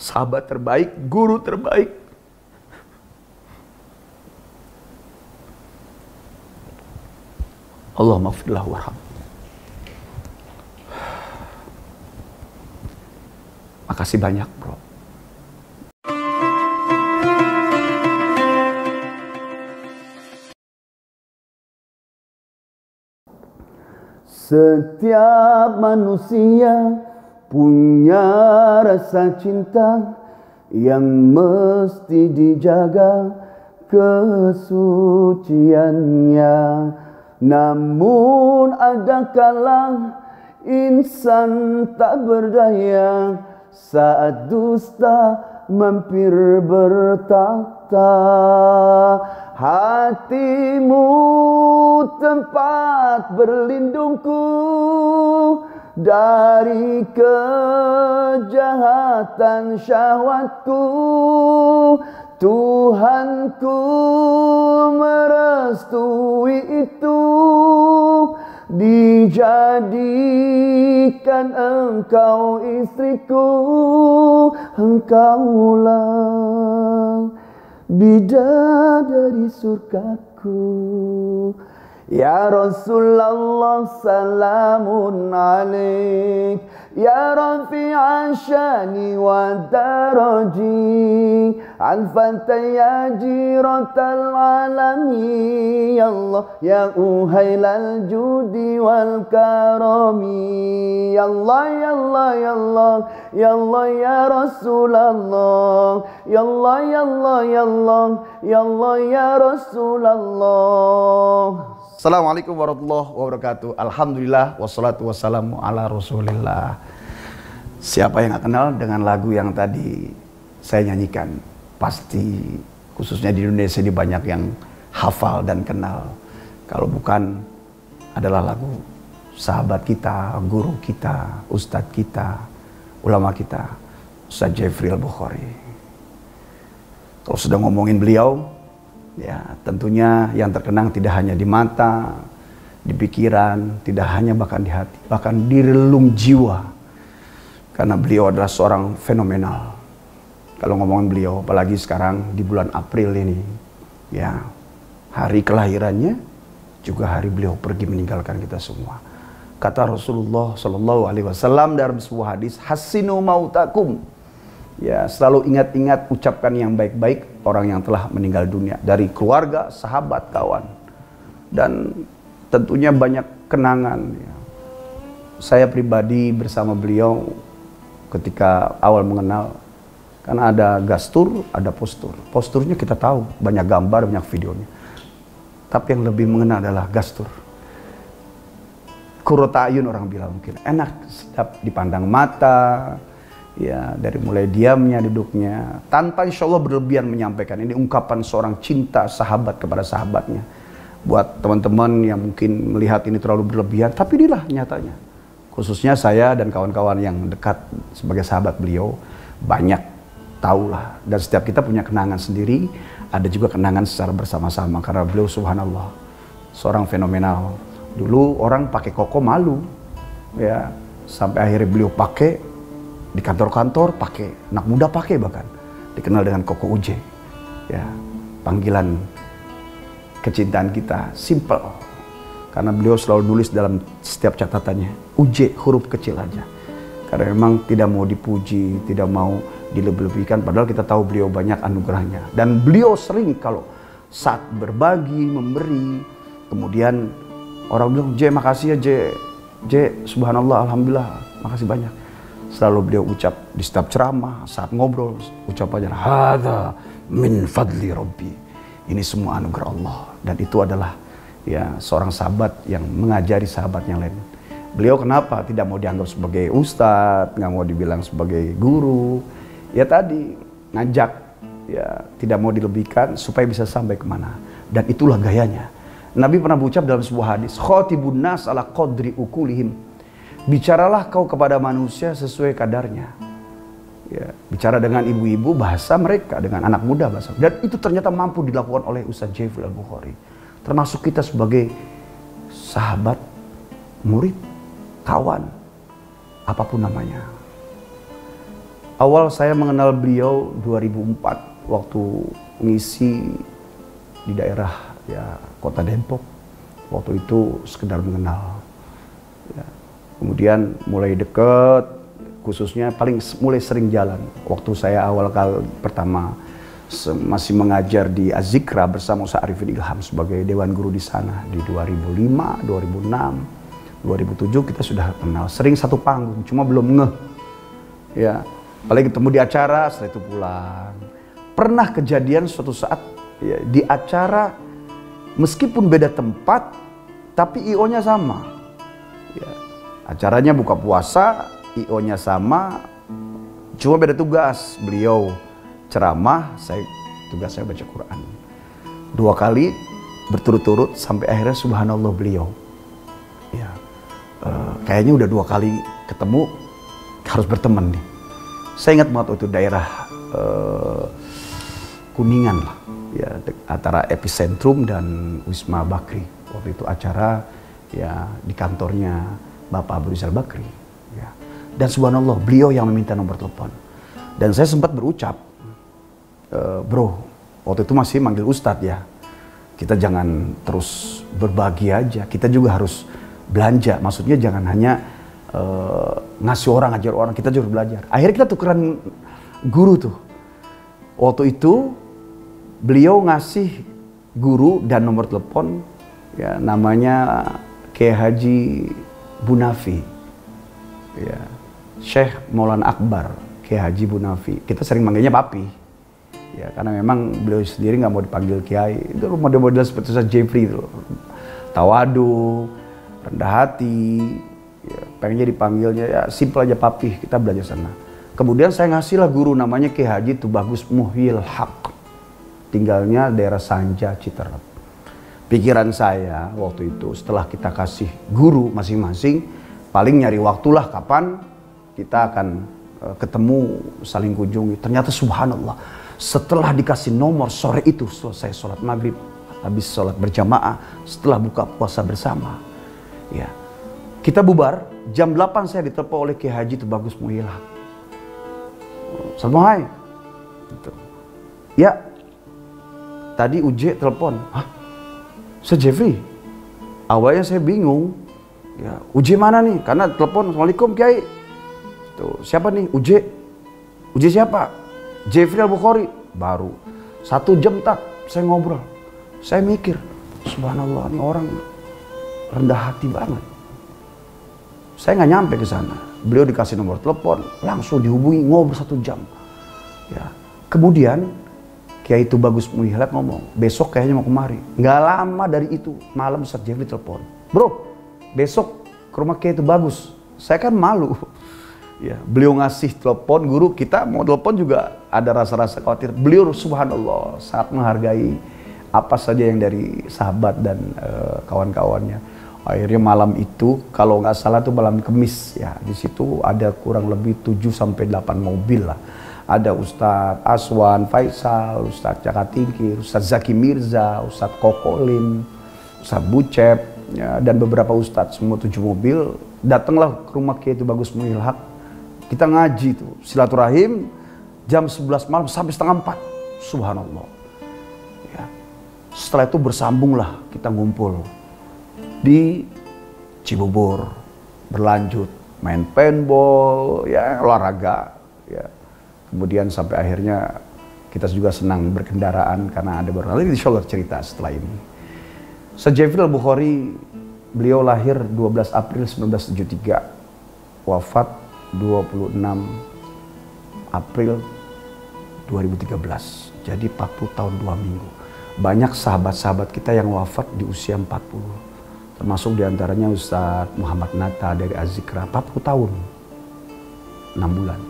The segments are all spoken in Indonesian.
sahabat terbaik, guru terbaik. Allahumma ighfirlahu warham. Makasih banyak, bro. Setiap manusia punya rasa cinta yang mesti dijaga kesuciannya. Namun ada kala insan tak berdaya saat dusta mampir bertakhta. Hatimu tempat berlindungku dari kejahatan syahwatku. Tuhanku merestui itu, dijadikan engkau istriku. Engkaulah bidadari surgaku. Ya Rasulullah salamun alaik, ya rafi'a syani wa daraji, alfanta ya jiratal alami, ya Allah ya uhailal judi wal karami. Ya Allah, ya Allah, ya Allah, ya Allah ya Rasulullah, ya Allah, ya Allah, ya Allah, ya Allah ya Rasulullah. Assalamualaikum warahmatullahi wabarakatuh. Alhamdulillah wassalatu wassalamu ala rasulillah. Siapa yang gak kenal dengan lagu yang tadi saya nyanyikan? Pasti khususnya di Indonesia ini banyak yang hafal dan kenal. Kalau bukan adalah lagu sahabat kita, guru kita, ustadz kita, ulama kita, Ustadz Jeffrey Al-Bukhari. Kalau sudah ngomongin beliau, ya tentunya yang terkenang tidak hanya di mata, di pikiran, tidak hanya bahkan di hati, bahkan di relung jiwa. Karena beliau adalah seorang fenomenal. Kalau ngomongin beliau, apalagi sekarang di bulan April ini, ya hari kelahirannya juga hari beliau pergi meninggalkan kita semua. Kata Rasulullah Shallallahu Alaihi Wasallam dalam sebuah hadis, hasinu mautakum. Ya, selalu ingat-ingat, ucapkan yang baik-baik orang yang telah meninggal dunia, dari keluarga, sahabat, kawan, dan tentunya banyak kenangan. Ya. Saya pribadi bersama beliau ketika awal mengenal, kan ada gastur, ada postur. Posturnya kita tahu, banyak gambar, banyak videonya. Tapi yang lebih mengenal adalah gastur. Qurrata'ayun orang bilang, mungkin enak, sedap dipandang mata. Ya, dari mulai diamnya, duduknya, tanpa insya Allah berlebihan menyampaikan. Ini ungkapan seorang cinta sahabat kepada sahabatnya. Buat teman-teman yang mungkin melihat ini terlalu berlebihan, tapi inilah nyatanya. Khususnya saya dan kawan-kawan yang dekat sebagai sahabat beliau, banyak tahulah. Dan setiap kita punya kenangan sendiri, ada juga kenangan secara bersama-sama. Karena beliau subhanallah, seorang fenomenal. Dulu orang pakai koko malu, ya, sampai akhirnya beliau pakai. Di kantor-kantor pakai, anak muda pakai, bahkan dikenal dengan Koko Uje. Ya, panggilan kecintaan kita simple, karena beliau selalu nulis dalam setiap catatannya Uje, huruf kecil aja, karena memang tidak mau dipuji, tidak mau dilebih-lebihkan, padahal kita tahu beliau banyak anugerahnya. Dan beliau sering kalau saat berbagi, memberi, kemudian orang bilang, J makasih ya J, subhanallah, alhamdulillah, makasih banyak. Selalu beliau ucap di setiap ceramah, saat ngobrol, ucapannya hadza min fadli rabbi. Ini semua anugerah Allah. Dan itu adalah ya seorang sahabat yang mengajari sahabat yang lain. Beliau kenapa tidak mau dianggap sebagai ustadz, nggak mau dibilang sebagai guru? Ya tadi ngajak, ya tidak mau dilebihkan supaya bisa sampai kemana. Dan itulah gayanya. Nabi pernah berucap dalam sebuah hadis, khatibun nas ala qadri ukulihim. Bicaralah kau kepada manusia sesuai kadarnya. Ya, bicara dengan ibu-ibu bahasa mereka, dengan anak muda bahasa. Dan itu ternyata mampu dilakukan oleh Ustadz Jeffrey Al-Bukhari. Termasuk kita sebagai sahabat, murid, kawan, apapun namanya. Awal saya mengenal beliau 2004 waktu ngisi di daerah ya Kota Depok. Waktu itu sekedar mengenal. Ya. Kemudian mulai deket, khususnya mulai sering jalan. Waktu saya awal kali pertama masih mengajar di Az-Zikra bersama Ustaz Arifin Ilham sebagai Dewan Guru di sana di 2005, 2006, 2007 kita sudah kenal. Sering satu panggung, cuma belum ngeh. Ya, paling ketemu di acara, setelah itu pulang. Pernah kejadian suatu saat ya, di acara meskipun beda tempat, tapi IO-nya sama. Ya, acaranya buka puasa, IO-nya sama, cuma beda tugas. Beliau ceramah, tugas saya baca Quran. 2 kali berturut-turut sampai akhirnya subhanallah beliau. Ya, kayaknya udah 2 kali ketemu harus berteman nih. Saya ingat banget itu daerah Kuningan lah, ya antara Epicentrum dan Wisma Bakri. Waktu itu acara ya di kantornya Bapak Abu Rizal Bakri. Ya. Dan subhanallah beliau yang meminta nomor telepon. Dan saya sempat berucap, bro, waktu itu masih manggil Ustadz ya. Kita jangan terus berbagi aja, kita juga harus belanja. Maksudnya jangan hanya ngasih orang, ajar orang, kita juga belajar. Akhirnya kita tukeran guru tuh. Waktu itu beliau ngasih guru dan nomor telepon, ya namanya Kiai Haji Bunafi, ya Syekh Maulana Akbar, Kiai Haji Bunafi. Kita sering manggilnya Papi, ya karena memang beliau sendiri nggak mau dipanggil Kiai. Itu model-model seperti Ustaz Jeffrey itu, tawadu, rendah hati. Ya, pengennya dipanggilnya ya simpel aja Papi, kita belajar sana. Kemudian saya ngasih lah guru namanya Kiai Haji Tubagus Muhyil Haq, tinggalnya daerah Sanja, Citerep. Pikiran saya waktu itu setelah kita kasih guru masing-masing, paling nyari waktulah kapan kita akan ketemu, saling kunjungi. Ternyata subhanallah, setelah dikasih nomor sore itu, selesai sholat maghrib, habis sholat berjamaah, setelah buka puasa bersama, ya kita bubar, jam 8 saya ditelepon oleh Kiai Haji Tubagus Muhyil Haq. Assalamualaikum. Gitu. Ya, tadi UJ telepon. Hah? Ustaz Jeffrey? Awalnya saya bingung. Ya, UJ mana nih? Karena telepon, Assalamualaikum Kiai. Tuh, siapa nih? UJ. UJ siapa? Jeffrey Al-Bukhari. Baru 1 jam tak saya ngobrol. Saya mikir, subhanallah ini orang rendah hati banget. Saya nggak nyampe ke sana. Beliau dikasih nomor telepon, langsung dihubungi, ngobrol 1 jam. Ya. Kemudian Kiai Tubagus Muhyil Haq ngomong, besok kayaknya mau kemari. Nggak lama dari itu, malam Ustaz Jeffrey telepon. Bro, besok ke rumah Kiai Tubagus. Saya kan malu. Ya, beliau ngasih telepon, guru kita mau telepon juga ada rasa-rasa khawatir. Beliau subhanallah sangat menghargai apa saja yang dari sahabat dan kawan-kawannya. Akhirnya malam itu, kalau nggak salah tuh malam Kemis ya, di situ ada kurang lebih 7-8 mobil lah. Ada Ustadz Aswan Faisal, Ustadz Cakatingkir, Ustadz Zaki Mirza, Ustadz Kokolim, Ustadz Bucep, ya, dan beberapa Ustadz, semua 7 mobil. Datanglah ke rumah Kiai Tubagus Muhyil Haq. Kita ngaji tuh, silaturahim jam 11 malam sampai setengah 4. Subhanallah. Ya. Setelah itu bersambunglah kita ngumpul di Cibubur, berlanjut main paintball, ya olahraga, ya. Kemudian sampai akhirnya kita juga senang berkendaraan karena ada beberapa hal. Insya Allah cerita setelah ini. Ustaz Jeffrey Al-Bukhari, beliau lahir 12 April 1973, wafat 26 April 2013. Jadi 40 tahun 2 minggu. Banyak sahabat-sahabat kita yang wafat di usia 40. Termasuk diantaranya Ustadz Muhammad Nata dari Az-Zikra 40 tahun 6 bulan.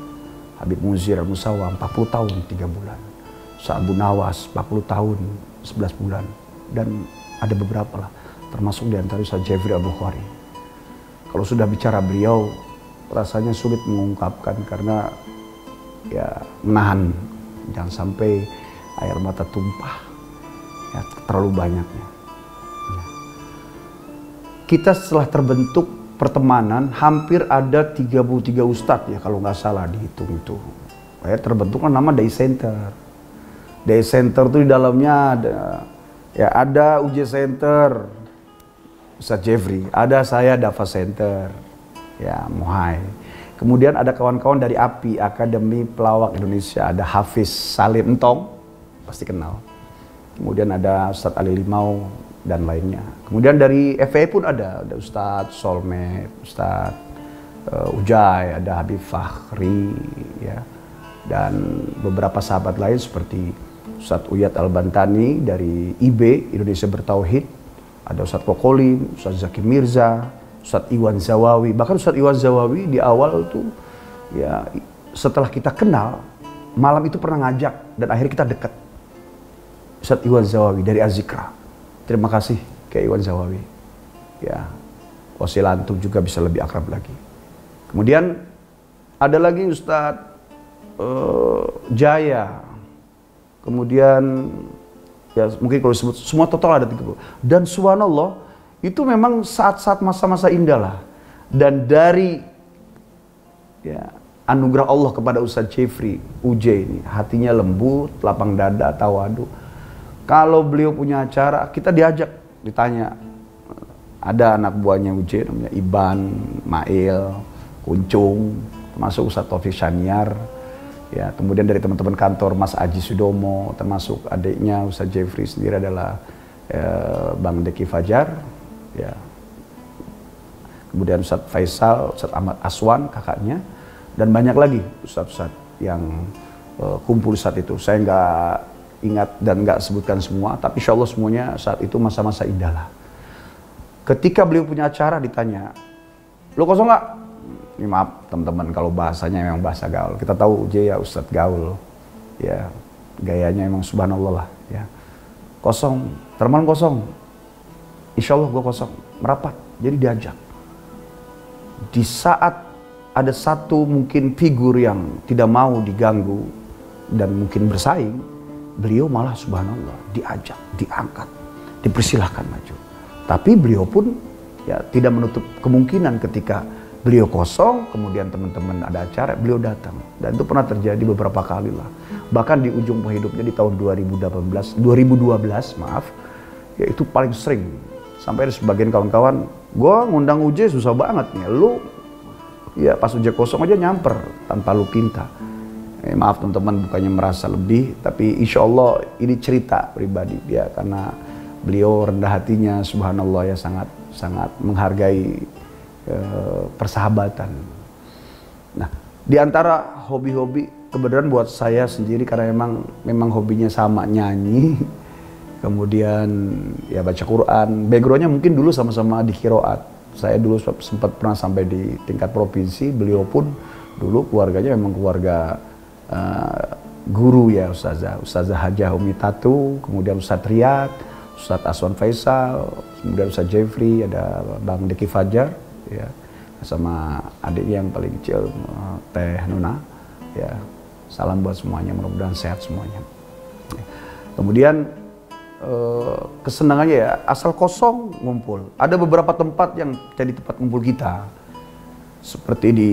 Habib Muzir Al-Musawa 40 tahun 3 bulan. Ustadz Abu Nawas 40 tahun 11 bulan. Dan ada beberapa lah, termasuk diantaranya Ustadz Jeffrey Al-Bukhari. Kalau sudah bicara beliau, rasanya sulit mengungkapkan karena ya menahan jangan sampai air mata tumpah, ya terlalu banyaknya. Kita setelah terbentuk pertemanan hampir ada 33 ustadz ya kalau nggak salah dihitung itu. terbentuklah nama Day Center. Day Center itu di dalamnya ada UJ Center, Ustadz Jeffrey, ada saya Dava Center, ya Mohai. Kemudian ada kawan-kawan dari API, Akademi Pelawak Indonesia, ada Hafiz Salim Entong, pasti kenal. Kemudian ada Ustadz Ali Limau dan lainnya. Kemudian dari FPI pun ada Ustadz Solmed, Ustadz Ujai, ada Habib Fakhri, ya, dan beberapa sahabat lain seperti Ustadz Uyat Al-Bantani dari IB, Indonesia Bertauhid, ada Ustadz Kokolim, Ustadz Zaki Mirza, Ustadz Iwan Zawawi. Bahkan Ustadz Iwan Zawawi di awal tuh, ya setelah kita kenal, malam itu pernah ngajak dan akhirnya kita dekat. Ustadz Iwan Zawawi dari Azikra. Terima kasih ke Iwan Zawawi. Ya, wasilah antum juga bisa lebih akrab lagi. Kemudian ada lagi Ustadz Jaya. Kemudian ya mungkin kalau disebut semua total ada 30. Dan subhanallah itu memang saat-saat masa-masa indah lah. Dan dari ya anugerah Allah kepada Ustadz Jeffrey UJ ini, hatinya lembut, lapang dada, tawadu. Kalau beliau punya acara, kita diajak, ditanya. Ada anak buahnya UJ namanya Iban, Mail, Kuncung, termasuk Ustadz Taufik Syaniar. Ya, kemudian dari teman-teman kantor Mas Aji Sudomo, termasuk adiknya Ustadz Jeffrey sendiri adalah Bang Deki Fajar. Ya. Kemudian Ustadz Faisal, Ustadz Ahmad Aswan kakaknya, dan banyak lagi Ustadz-Ustadz yang kumpul saat itu. Saya nggak ingat dan nggak sebutkan semua, tapi insya Allah semuanya saat itu masa-masa indah lah. Ketika beliau punya acara ditanya, lo kosong nggak? Ini maaf teman-teman kalau bahasanya memang bahasa gaul. Kita tahu J ya Ustadz gaul, ya gayanya memang subhanallah lah. Ya. Kosong, teman kosong. Insya Allah gue kosong, merapat. Jadi diajak. Di saat ada satu mungkin figur yang tidak mau diganggu dan mungkin bersaing, beliau malah subhanallah diajak, diangkat, dipersilahkan maju. Tapi beliau pun ya tidak menutup kemungkinan ketika beliau kosong, kemudian teman-teman ada acara, beliau datang. Dan itu pernah terjadi beberapa kali lah. Bahkan di ujung hidupnya di tahun 2012, maaf, ya itu paling sering. Sampai ada sebagian kawan-kawan, gue ngundang UJ susah banget nih, lu ya pas UJ kosong aja nyamper tanpa lu pinta. Maaf teman-teman, bukannya merasa lebih, tapi insya Allah ini cerita pribadi dia, karena beliau rendah hatinya, subhanallah ya, sangat menghargai persahabatan. Nah, di antara hobi-hobi kebenaran buat saya sendiri, karena memang hobinya sama, nyanyi, kemudian ya baca Quran. Backgroundnya mungkin dulu sama-sama di qiraat. Saya dulu sempat pernah sampai di tingkat provinsi. Beliau pun dulu keluarganya memang keluarga guru ya, Ustazah Hajah Umi Tatu, kemudian Ustadz Riyad, Ustadz Aswan Faisal, kemudian Ustadz Jeffrey, ada Bang Deki Fajar, ya, sama adiknya yang paling kecil Teh Nuna, ya, salam buat semuanya, mudah-mudahan sehat semuanya. Kemudian kesenangannya ya asal kosong ngumpul. Ada beberapa tempat yang jadi tempat ngumpul kita, seperti di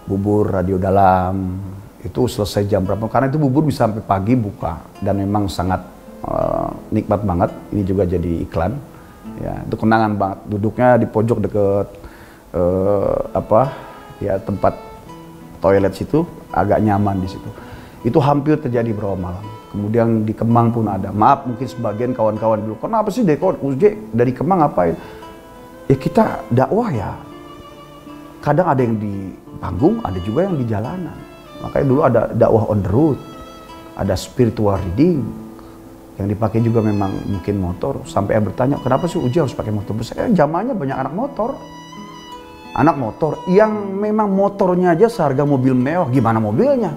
Bubur Radio Dalam, itu selesai jam berapa? Karena itu bubur bisa sampai pagi buka dan memang sangat nikmat banget. Ini juga jadi iklan, ya, itu kenangan banget. Duduknya di pojok deket tempat toilet situ, agak nyaman di situ. Itu hampir terjadi berapa malam. Kemudian di Kemang pun ada. Maaf mungkin sebagian kawan-kawan dulu, kenapa sih dari Kemang ngapain? Ya kita dakwah ya. Kadang ada yang di panggung, ada juga yang di jalanan. Makanya dulu ada dakwah on the road, ada spiritual reading, yang dipakai juga memang mungkin motor. Sampai bertanya, kenapa sih Uji harus pakai motor besar? Zamannya banyak anak motor. Anak motor yang memang motornya aja seharga mobil mewah, gimana mobilnya?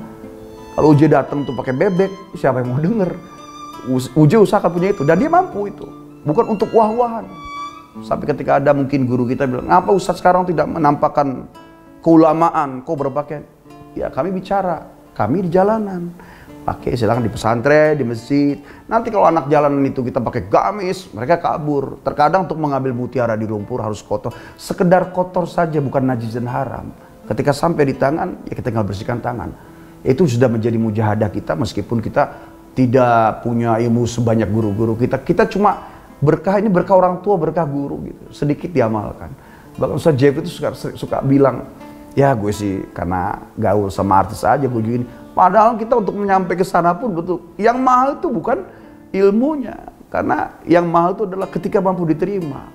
Kalau Uji datang tuh pakai bebek, siapa yang mau denger? Uji usahakan punya itu, dan dia mampu itu. Bukan untuk wah-wahan. Sampai ketika ada mungkin guru kita bilang, ngapa Ustadz sekarang tidak menampakkan keulamaan, kok berpakaian? Ya kami bicara, kami di jalanan. Pakai silakan di pesantren, di masjid. Nanti kalau anak jalanan itu kita pakai gamis, mereka kabur. Terkadang untuk mengambil mutiara di lumpur harus kotor. Sekedar kotor saja, bukan najis dan haram. Ketika sampai di tangan, ya kita tinggal bersihkan tangan. Itu sudah menjadi mujahadah kita meskipun kita tidak punya ilmu sebanyak guru-guru kita. Kita cuma berkah ini berkah orang tua, berkah guru gitu. Sedikit diamalkan. Bahkan Ustaz Jeff itu suka bilang, ya gue sih karena gaul sama artis aja gue gini. Padahal kita untuk menyampai ke sana pun betul. Yang mahal itu bukan ilmunya. Karena yang mahal itu adalah ketika mampu diterima.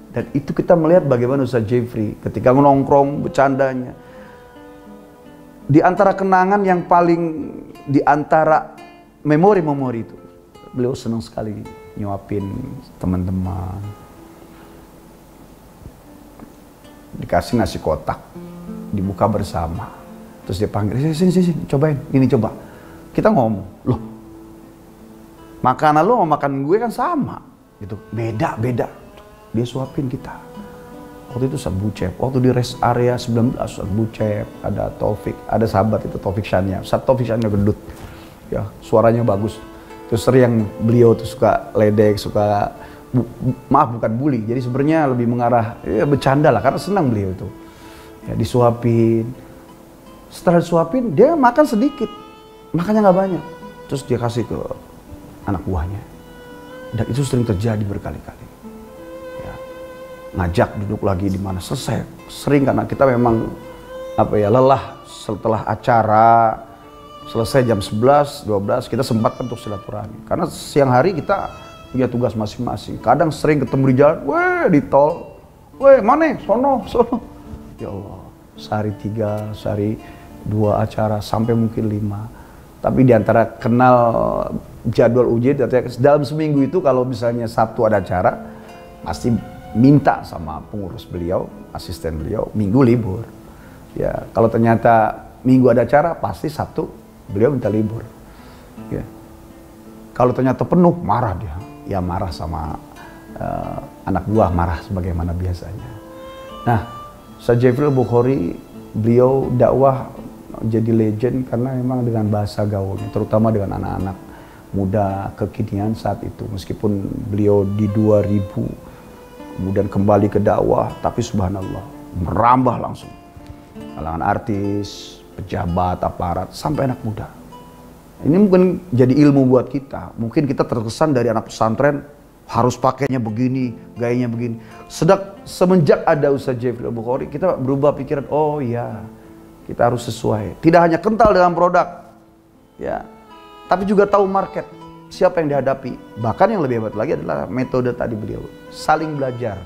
Dan itu kita melihat bagaimana Ustaz Jeffrey ketika nongkrong bercandanya. Di antara kenangan yang paling, di antara memori-memori itu, beliau senang sekali nyuapin teman-teman. Dikasih nasi kotak, dibuka bersama. Terus dia panggil, sini, cobain, ini coba. Kita ngomong, loh, makanan lo sama makan gue kan sama. Gitu. Beda. Dia suapin kita. Waktu itu Ustaz Bucep, waktu di rest area 19, Ustaz Bucep, ada Taufik, ada sahabat itu Taufik Syania. Ustaz Taufik Syania gendut, ya suaranya bagus. Terus sering beliau tuh suka ledek, suka, maaf bukan bully, jadi sebenarnya lebih mengarah, ya bercanda lah, karena senang beliau itu. Ya disuapin, setelah disuapin dia makan sedikit, makannya nggak banyak. Terus dia kasih ke anak buahnya. Dan itu sering terjadi berkali-kali. Ngajak duduk lagi di mana selesai. Sering karena kita memang lelah setelah acara selesai jam 11, 12 kita sempatkan untuk silaturahmi. Karena siang hari kita punya tugas masing-masing. Kadang sering ketemu di jalan, di tol. Mana? Sono. Ya Allah, sehari 3, sehari 2 acara sampai mungkin 5. Tapi diantara kenal jadwal ujian dalam seminggu itu kalau misalnya Sabtu ada acara pasti minta sama pengurus beliau, asisten beliau, Minggu libur. Ya, kalau ternyata Minggu ada acara, pasti Sabtu beliau minta libur. Ya. Kalau ternyata penuh, marah dia. Ya marah sama anak buah, marah sebagaimana biasanya. Nah, Ustaz Jeffrey Al-Bukhari, beliau dakwah jadi legend karena memang dengan bahasa gaulnya, terutama dengan anak-anak muda kekinian saat itu. Meskipun beliau di 2000 kemudian kembali ke dakwah, tapi subhanallah merambah langsung kalangan artis, pejabat, aparat, sampai anak muda. Ini mungkin jadi ilmu buat kita. Mungkin kita terkesan dari anak pesantren harus pakainya begini, gayanya begini. Semenjak ada Ustaz Jeffrey Al-Bukhari, kita berubah pikiran. Oh iya, kita harus sesuai. Tidak hanya kental dengan produk, ya, tapi juga tahu market. Siapa yang dihadapi. Bahkan yang lebih hebat lagi adalah metode tadi beliau. Saling belajar.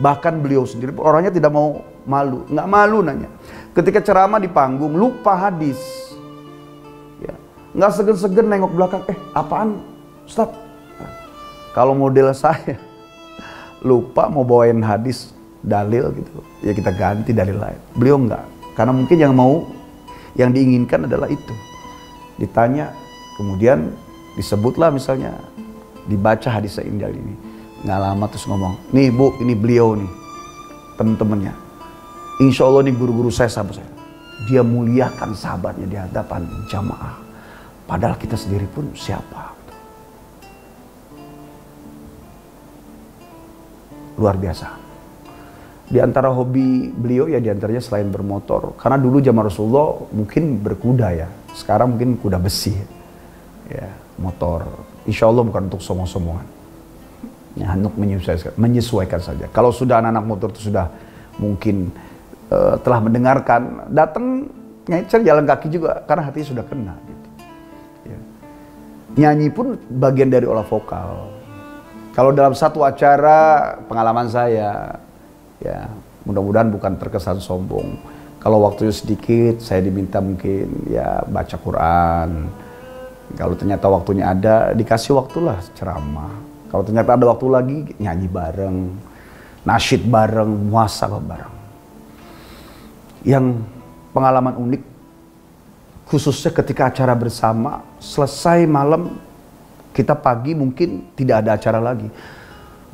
Bahkan beliau sendiri orangnya tidak mau malu. Nggak malu nanya. Ketika ceramah di panggung, lupa hadis. Ya. Nggak segan-segan nengok belakang. Apaan Ustaz? Nah, kalau model saya, lupa mau bawain hadis, dalil gitu. Ya kita ganti dalil lain. Beliau nggak. Karena mungkin yang diinginkan adalah itu. Ditanya, kemudian disebutlah misalnya, dibaca hadis indah ini. Nggak lama terus ngomong, nih Bu, ini beliau nih, temen-temennya. Insya Allah nih guru-guru saya, sahabat saya. Dia muliakan sahabatnya di hadapan jamaah. Padahal kita sendiri pun siapa? Luar biasa. Di antara hobi beliau ya diantaranya selain bermotor. Karena dulu zaman Rasulullah mungkin berkuda ya. Sekarang mungkin kuda besi. Ya, motor. Insya Allah bukan untuk sombong-sombongan. Ya, untuk menyesuaikan saja. Kalau sudah anak-anak motor itu sudah mungkin telah mendengarkan, datang ngecer jalan kaki juga karena hatinya sudah kena. Gitu. Ya. Nyanyi pun bagian dari olah vokal. Kalau dalam satu acara pengalaman saya, ya mudah-mudahan bukan terkesan sombong. Kalau waktunya sedikit, saya diminta mungkin ya baca Quran. Kalau ternyata waktunya ada, dikasih waktulah ceramah. Kalau ternyata ada waktu lagi, nyanyi bareng, nasyid bareng, muhasabah bareng. Yang pengalaman unik, khususnya ketika acara bersama, selesai malam, kita pagi mungkin tidak ada acara lagi.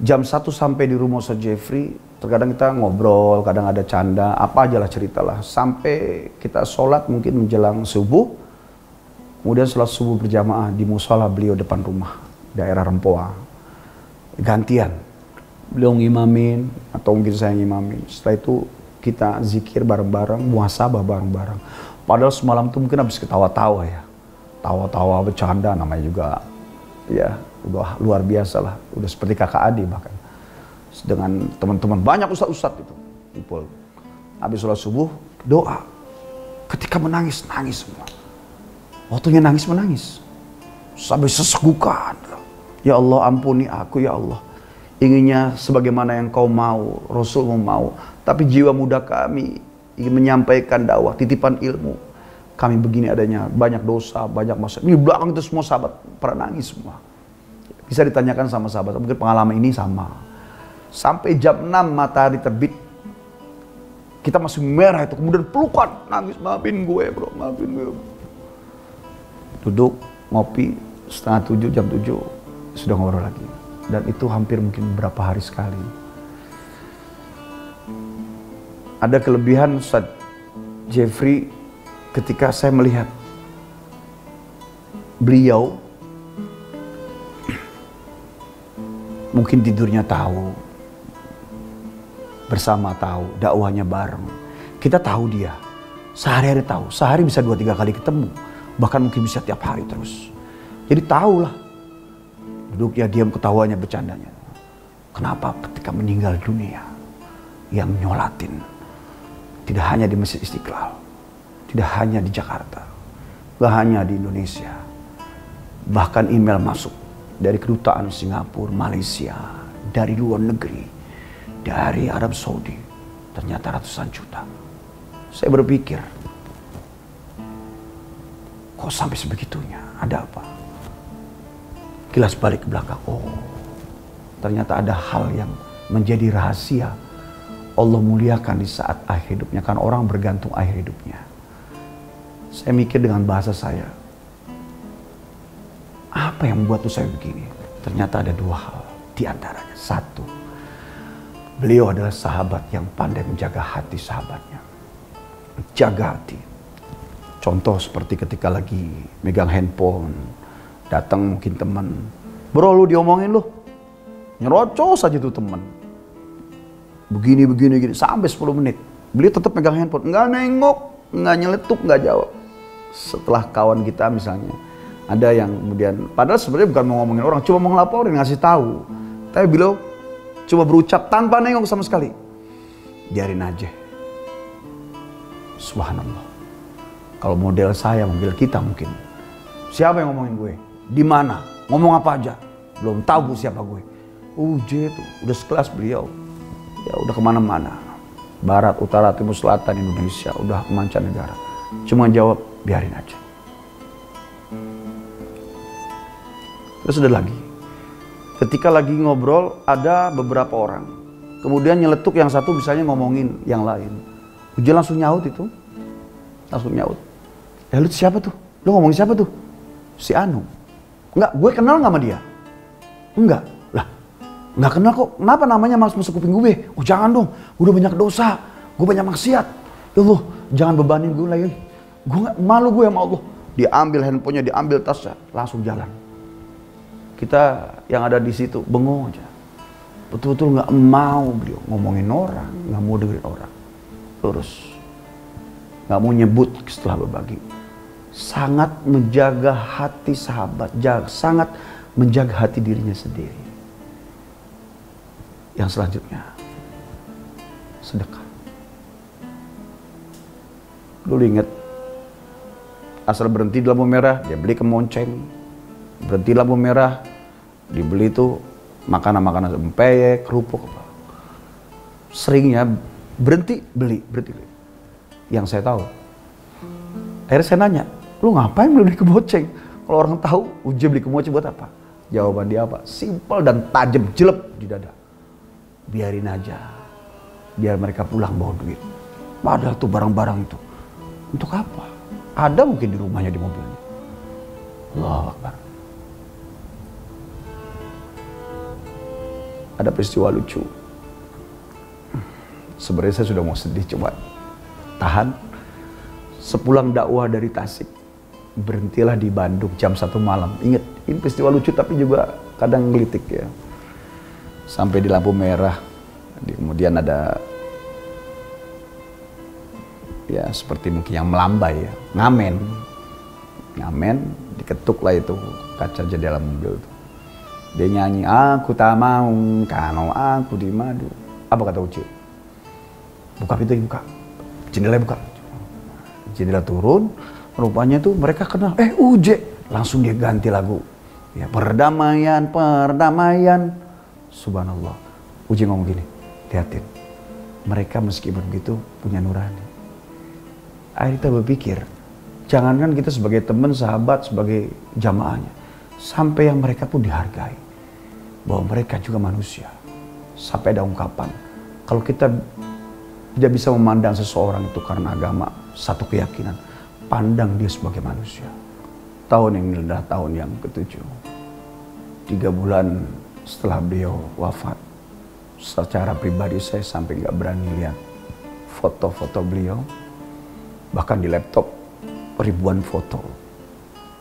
Jam 1 sampai di rumah Ustaz Jeffrey, terkadang kita ngobrol, kadang ada canda, apa aja lah ceritalah. Sampai kita sholat mungkin menjelang subuh, kemudian sholat subuh berjamaah di musola beliau depan rumah, daerah Rempoa. Gantian. Beliau ngimamin, atau mungkin saya ngimamin. Setelah itu kita zikir bareng-bareng, muhasabah bareng-bareng. Padahal semalam tuh mungkin habis ketawa-tawa ya. Tawa-tawa bercanda namanya juga ya udah luar biasa lah. Udah seperti kakak adik bahkan. Dengan teman-teman banyak ustadz-ustadz itu kumpul. Habis sholat subuh doa. Ketika menangis, nangis semua. Waktunya nangis, menangis. Sampai sesegukan. Ya Allah ampuni aku ya Allah. Inginnya sebagaimana yang kau mau, Rasulmu mau. Tapi jiwa muda kami ingin menyampaikan dakwah, titipan ilmu. Kami begini adanya, banyak dosa, banyak masalah. Ini belakang itu semua sahabat pernah nangis semua. Bisa ditanyakan sama sahabat, mungkin pengalaman ini sama. Sampai jam 6 matahari terbit, kita masih merah itu, kemudian pelukan, nangis, maafin gue bro, maafin gue. Duduk, ngopi, setengah 7, jam 7, sudah ngobrol lagi. Dan itu hampir mungkin berapa hari sekali. Ada kelebihan Ustaz Jeffrey ketika saya melihat beliau mungkin tidurnya tahu, bersama tahu, dakwahnya bareng. Kita tahu dia, sehari-hari tahu, sehari bisa 2-3 kali ketemu, bahkan mungkin bisa tiap hari terus. Jadi tahulah, duduknya diam, ketawanya, bercandanya. Kenapa ketika meninggal dunia yang nyolatin, tidak hanya di Masjid Istiqlal, tidak hanya di Jakarta, gak hanya di Indonesia, bahkan email masuk dari kedutaan Singapura, Malaysia, dari luar negeri, dari Arab Saudi, ternyata ratusan juta. Saya berpikir, kok sampai sebegitunya? Ada apa? Kilas balik ke belakang, oh ternyata ada hal yang menjadi rahasia. Allah muliakan di saat akhir hidupnya, kan orang bergantung akhir hidupnya. Saya mikir dengan bahasa saya, apa yang membuat saya begini? Ternyata ada 2 hal. Di antaranya, 1, beliau adalah sahabat yang pandai menjaga hati sahabatnya. Jaga hati. Contoh seperti ketika lagi megang handphone, datang mungkin teman, bro lu diomongin lu, nyerocos saja tuh teman. Begini, sampai 10 menit. Beliau tetap megang handphone, nggak nengok, nggak nyeletuk, nggak jawab. Setelah kawan kita misalnya, ada yang kemudian, padahal sebenarnya bukan mau ngomongin orang, cuma mau ngelaporin, ngasih tahu. Tapi beliau cuma berucap tanpa nengok sama sekali. Biarin aja. Subhanallah. Kalau model saya, model kita mungkin. Siapa yang ngomongin gue? Di mana? Ngomong apa aja? Belum tahu siapa gue. tuh, udah sekelas beliau. Ya udah kemana-mana. Barat, utara, timur, selatan, Indonesia, udah mancanegara. Cuma jawab, biarin aja. Terus ada lagi. Ketika lagi ngobrol, ada beberapa orang. Kemudian nyeletuk yang satu misalnya ngomongin yang lain. Dia langsung nyaut itu. Langsung nyaut. Lu siapa tuh? Lu ngomongin siapa tuh? Si Anu. Enggak, gue kenal nggak sama dia? Enggak. Lah, nggak kenal kok. Kenapa namanya masuk kuping gue? Oh jangan dong, gue udah banyak dosa. Gue banyak maksiat. Ya Allah, jangan bebanin gue lagi. Gue nggak, malu gue sama Allah. Diambil handphonenya, diambil tasnya, langsung jalan. Kita yang ada di situ bengong aja. Betul-betul nggak mau beliau ngomongin orang, nggak mau dengerin orang. Terus nggak mau nyebut setelah berbagi. Sangat menjaga hati sahabat, sangat menjaga hati dirinya sendiri. Yang selanjutnya, sedekah. Dulu ingat, asal berhenti di lampu merah, dia beli kemonceng. Berhenti lampu merah, dibeli tuh makanan-makanan empeyek, kerupuk apa. Seringnya berhenti beli. Yang saya tahu, akhirnya saya nanya, lu ngapain beli kemonceng? Kalau orang tahu, Uje beli kemonceng buat apa? Jawaban dia apa? Simpel dan tajam, jelek di dada. Biarin aja, biar mereka pulang bawa duit. Padahal tuh barang-barang itu, untuk apa? Ada mungkin di rumahnya, di mobilnya. Allahu Akbar. Ada peristiwa lucu. Sebenarnya saya sudah mau sedih, coba tahan. Sepulang dakwah dari Tasik, berhentilah di Bandung jam 1 malam. Ingat, ini peristiwa lucu tapi juga kadang ngelitik ya. Sampai di lampu merah, kemudian ada ya seperti mungkin yang melambai ya, ngamen, diketuk lah itu kaca jendela mobil itu. Dia nyanyi, aku tak mau kalau aku di madu. Apa kata Uce? Buka pintu, buka, jendela buka. Jendela turun, rupanya tuh mereka kenal, Uce. Langsung dia ganti lagu, ya perdamaian, perdamaian. Subhanallah. Uce ngomong gini, lihatin, mereka meskipun begitu punya nurani. Akhirnya kita berpikir, jangankan kita sebagai teman, sahabat, sebagai jamaahnya, sampai yang mereka pun dihargai, bahwa mereka juga manusia. Sampai ada ungkapan, kalau kita tidak bisa memandang seseorang itu karena agama, satu keyakinan, pandang dia sebagai manusia. Tahun ini adalah tahun yang ke-7. 3 bulan setelah beliau wafat, secara pribadi saya sampai nggak berani lihat foto-foto beliau. Bahkan di laptop ribuan foto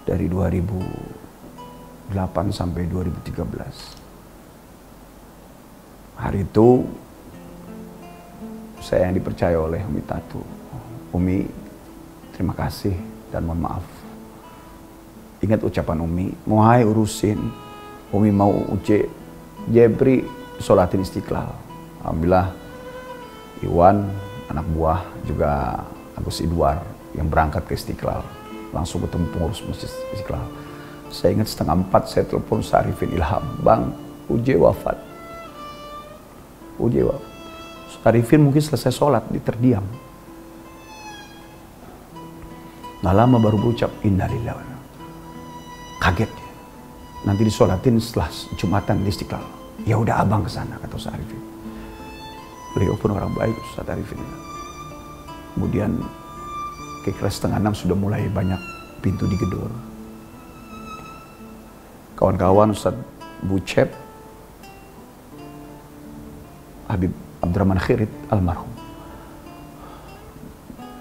dari 2008 sampai 2013. Hari itu saya yang dipercaya oleh Umi Tatu. Umi, terima kasih dan mohon maaf. Ingat ucapan Umi, mau hai urusin. Umi mau Uce, Jebri sholatin Istiqlal. Alhamdulillah Iwan, anak buah, juga Agus Idwar yang berangkat ke Istiqlal. Langsung ketemu pengurus Masjid Istiqlal. Saya ingat 3:30 saya telepon Sarifin Ilham, Bang, Uce wafat. Uce wafat. Sarifin mungkin selesai sholat, dia terdiam. Nggak lama baru berucap, innalillahi. Kaget dia. Nanti disolatin setelah Jumatan di Istiqlal. Ya udah abang kesana, kata Ustaz Arifin. Beliau pun orang baik, Ustaz Arifin. Kemudian kira-kira 5:30 sudah mulai banyak pintu digedor. Kawan-kawan Ustaz Bucep, Habib Abdurrahman Khirit almarhum.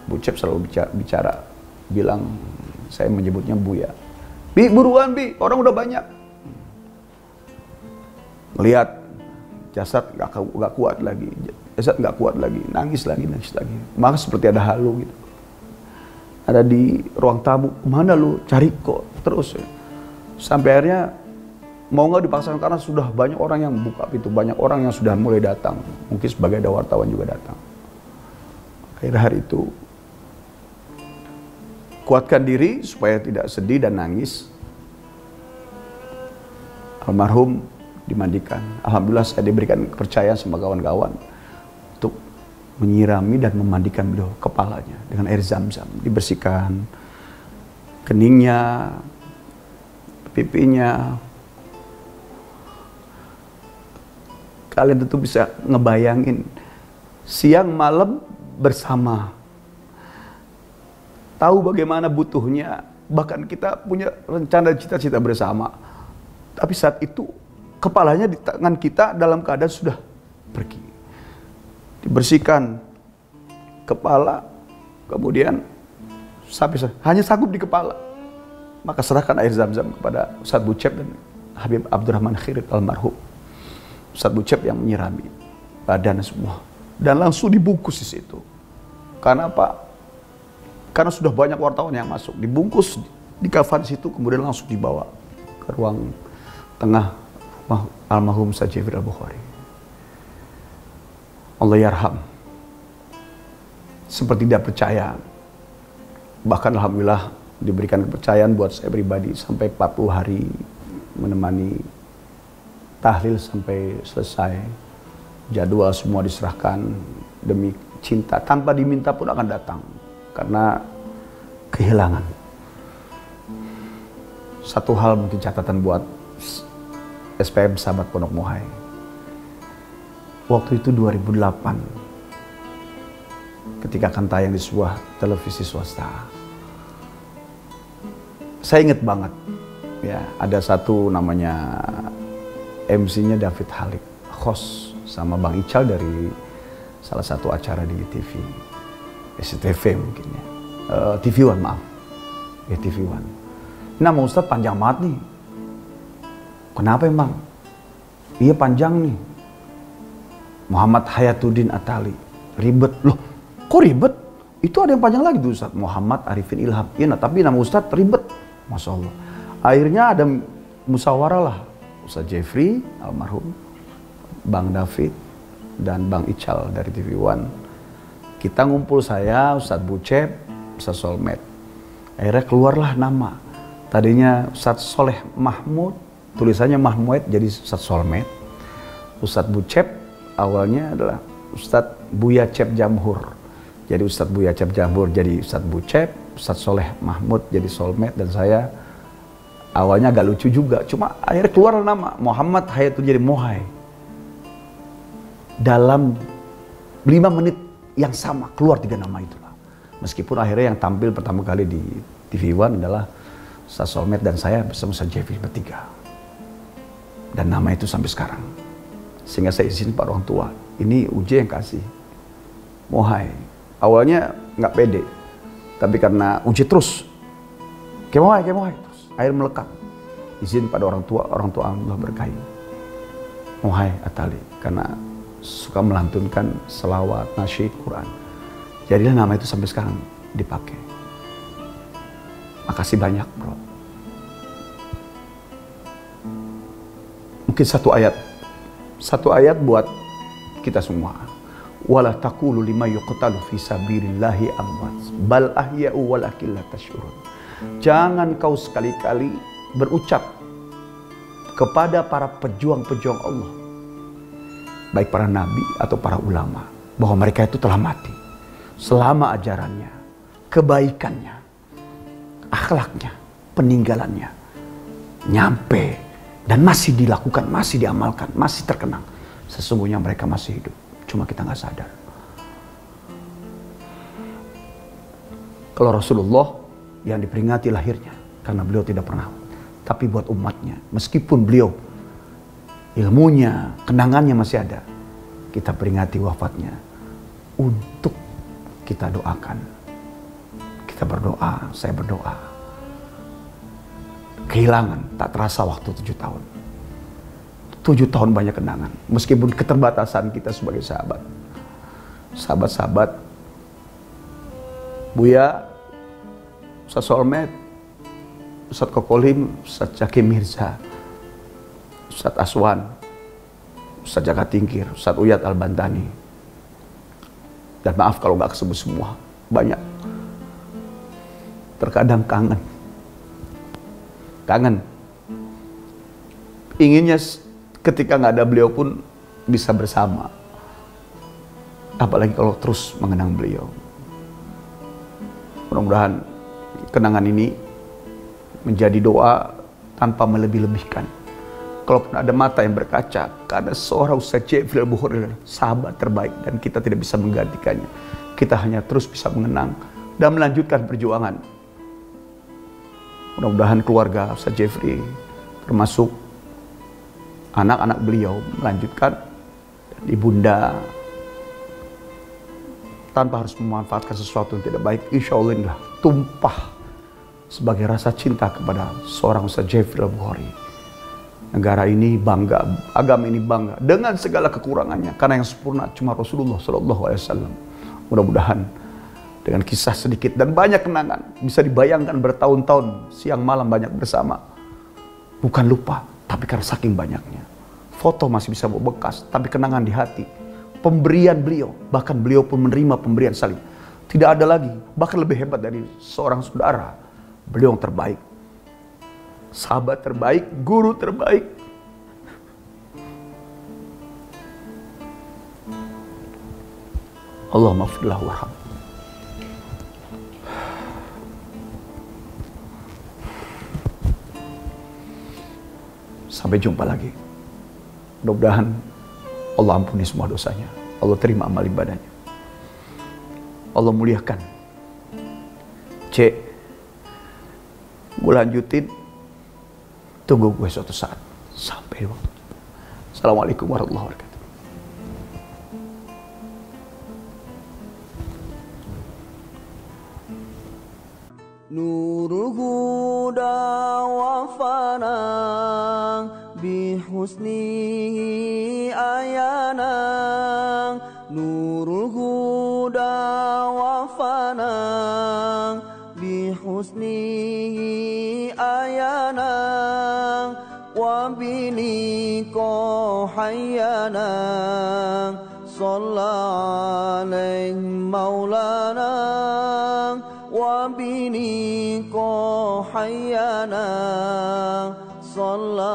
Bucep selalu bicara, bilang, saya menyebutnya Buya. Bi, buruan Bi, orang udah banyak. Melihat jasad gak kuat lagi, nangis lagi. Maka seperti ada halu gitu. Ada di ruang tamu, mana lu? Cari kok terus ya. Sampai akhirnya mau nggak dipaksakan karena sudah banyak orang yang buka pintu, banyak orang yang sudah mulai datang. Mungkin sebagai ada wartawan juga datang. Akhir hari itu kuatkan diri supaya tidak sedih dan nangis. Almarhum dimandikan. Alhamdulillah saya diberikan kepercayaan sama kawan-kawan untuk menyirami dan memandikan beliau, kepalanya dengan air zam-zam. Dibersihkan keningnya, pipinya. Kalian tentu bisa ngebayangin siang malam bersama. Tahu bagaimana butuhnya, bahkan kita punya rencana cita-cita bersama. Tapi saat itu kepalanya di tangan kita dalam keadaan sudah pergi. Dibersihkan kepala, kemudian hanya sanggup di kepala. Maka serahkan air zam-zam kepada Ustaz Bucep dan Habib Abdurrahman Khirit almarhum. Ustaz Bucep yang menyirami badan semua. Dan langsung dibungkus di situ. Karena apa? Karena sudah banyak wartawan yang masuk, dibungkus di kafan situ, kemudian langsung dibawa ke ruang tengah almarhum Ustaz Jefri Al-Bukhari. Allah yarham. Seperti tidak percaya. Bahkan alhamdulillah diberikan kepercayaan buat saya pribadi sampai 40 hari menemani tahlil sampai selesai. Jadwal semua diserahkan demi cinta, tanpa diminta pun akan datang. Karena kehilangan. Satu hal mungkin catatan buat SPM Sahabat Pondok Muhai. Waktu itu 2008, ketika akan tayang di sebuah televisi swasta. Saya ingat banget, ya ada satu namanya MC-nya David Halik, host sama Bang Ical dari salah satu acara di TV. SCTV mungkin ya, TV One maaf, ya TV One. Nama Ustadz panjang banget nih. Kenapa emang? Iya panjang nih. Muhammad Hayatuddin Atali, ribet loh. Kok ribet? Itu ada yang panjang lagi tuh Ustaz, Muhammad Arifin Ilham. Ya, nah, tapi nama Ustaz ribet, Masya Allah. Akhirnya ada musyawarah lah, Ustaz Jeffrey almarhum, Bang David, dan Bang Ical dari TV One. Kita ngumpul, saya, Ustaz Bucep, Ustaz Solmed. Akhirnya keluarlah nama. Tadinya Ustaz Soleh Mahmud, tulisannya Mahmud jadi Ustaz Solmed. Ustaz Bucep awalnya adalah Ustaz Buya Cep Jamhur. Jadi Ustadz Buya Cep Jamhur jadi Ustadz Bucep, Ustadz Soleh Mahmud jadi Solmed, dan saya awalnya agak lucu juga. Cuma akhirnya keluar nama Muhammad Hayatul jadi Mohai. Dalam 5 menit yang sama keluar 3 nama itulah. Meskipun akhirnya yang tampil pertama kali di TV One adalah Ustadz Solmed dan saya bersama Ustadz Jeffrey bertiga. Dan nama itu sampai sekarang. Sehingga saya izin Pak orang tua, ini UJ yang kasih. Mohai. Awalnya nggak pede, tapi karena uji terus, kemohai terus, air melekat. Izin pada orang tua Allah berkahi. Mohai Atali, karena suka melantunkan selawat, nasyid, Quran. Jadilah nama itu sampai sekarang dipakai. Makasih banyak, bro. Mungkin satu ayat buat kita semua. Wala taqulu lima yuqtalu fi sabilillahi amwat bal ahya'u walakin la tash'urun. Jangan kau sekali-kali berucap kepada para pejuang-pejuang Allah, baik para nabi atau para ulama, bahwa mereka itu telah mati selama ajarannya, kebaikannya, akhlaknya, peninggalannya nyampe dan masih dilakukan, masih diamalkan, masih terkenang. Sesungguhnya mereka masih hidup. Cuma kita nggak sadar. Kalau Rasulullah yang diperingati lahirnya karena beliau tidak pernah, tapi buat umatnya, meskipun beliau ilmunya, kenangannya masih ada, kita peringati wafatnya untuk kita doakan. Kita berdoa, saya berdoa. Kehilangan tak terasa waktu 7 tahun. 7 tahun banyak kenangan, meskipun keterbatasan kita sebagai sahabat. Sahabat-sahabat Buya, Ustaz Solmed, Ustaz Kokolim, Ustaz Jakim Mirza, Ustaz Aswan, Ustaz Jaka Tingkir, Ustaz Uyat Al-Bantani. Dan maaf kalau nggak kesebut semua, banyak. Terkadang kangen. Inginnya ketika nggak ada beliau pun bisa bersama. Apalagi kalau terus mengenang beliau. Mudah-mudahan kenangan ini menjadi doa tanpa melebih-lebihkan. Kalaupun ada mata yang berkaca, karena seorang Ustaz Jeffrey Al-Bukhari sahabat terbaik dan kita tidak bisa menggantikannya. Kita hanya terus bisa mengenang dan melanjutkan perjuangan. Mudah-mudahan keluarga Ustaz Jeffrey termasuk anak-anak beliau melanjutkan, dan ibunda tanpa harus memanfaatkan sesuatu yang tidak baik. Insya Allah inilah tumpah sebagai rasa cinta kepada seorang Ustaz Jeffrey Al-Bukhari. Negara ini bangga, agama ini bangga dengan segala kekurangannya, karena yang sempurna cuma Rasulullah SAW. Mudah-mudahan dengan kisah sedikit dan banyak kenangan, bisa dibayangkan bertahun-tahun siang malam banyak bersama. Bukan lupa, tapi karena saking banyaknya. Foto masih bisa bekas, tapi kenangan di hati. Pemberian beliau, bahkan beliau pun menerima pemberian salib. Tidak ada lagi, bahkan lebih hebat dari seorang saudara. Beliau yang terbaik. Sahabat terbaik, guru terbaik. Allahumma firlah warham. Sampai jumpa lagi. Mudah-mudahan Allah ampuni semua dosanya. Allah terima amal ibadahnya. Allah muliakan. Gue lanjutin. Tunggu gue suatu saat. Sampai waktu. Assalamualaikum warahmatullahi wabarakatuh. Nurul huda wafana bihusni ayana. Nurul huda wafana hayana wa bini ko hayana Sallallahu alaihi maulana wa bini ko hayana Sallallahu